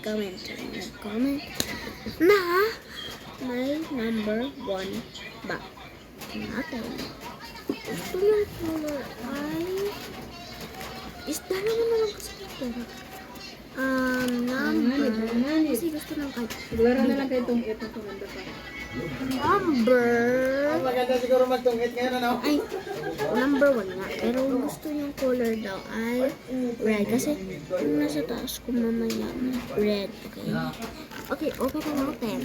comment na may number 1 ba natin. Gusto yung color ay isda naman na lang kasi pera. Number kasi gusto ng kahit Siguro na lang kayo itong ito tumanda pa. number Maganda siguro magtungit ngayon, ano? ay number 1 nga, pero gusto yung color daw ay red kasi yung nasa taas ko mamaya red. Okay, open na natin.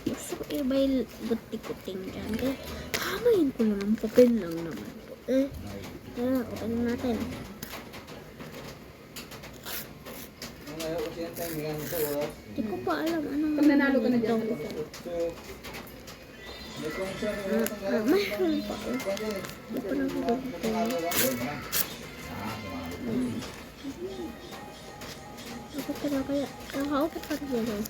Gusto ko i-buy guti-kuting dyan kaya hamayin ko lang, papel lang naman po tara, open na natin. Hindi ko pa alam anong Pag nanalo ka na dyan, mayroon pa ako. Hindi pa nagagawin. Ako kaya kaya nakaupat pa rin yan.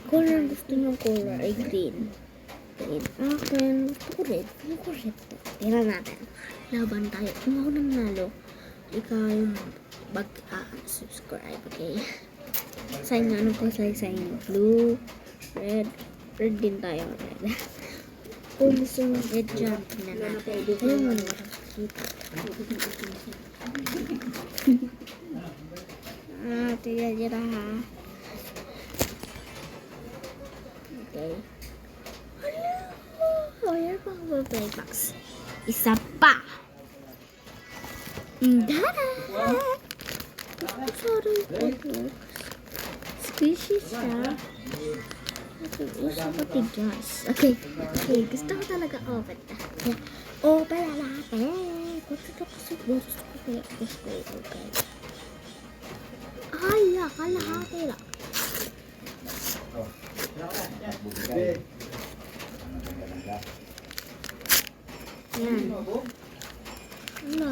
Color gusto nyo color ay green. Akin gusto ko red. Ano ko red? Tira natin. Laban tayo. Kung ako nanalo, ikaw yung subscribe, okay? Sign nga, ano ko sign? Blue, red din tayo, red. Kung gusto mo red dyan, tingnan natin. Ayun mo naman ang kita. Tira ha. Okay. Hello! Ayan pa ako playbox. Isa pa! Tada! Sorry. Squishy siya. Isa patigas. Okay. Gusto ko talaga open na. Open na natin. Gusto ko kaya gusto ko open. Hala, kalahati lang. Yan. Ano?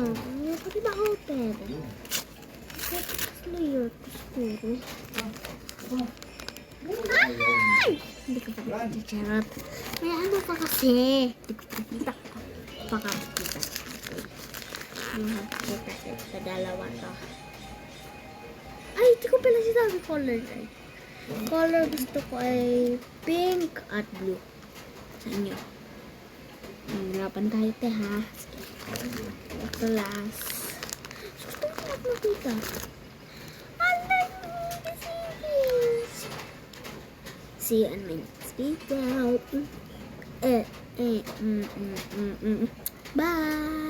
Pwede ba open? Layer ko siguro. Ay! Hindi ko pa nakikicharot. May ano pa kasi. Hindi ko pa nakita. Baka makita. Kasi sa dalawa to. Ay, hindi ko pala sinabi color ay. Color gusto ko ay pink at blue. Sa inyo. Hirapan tayo te ha. Ito last. Gusto ko makita. See you on my next video. Bye.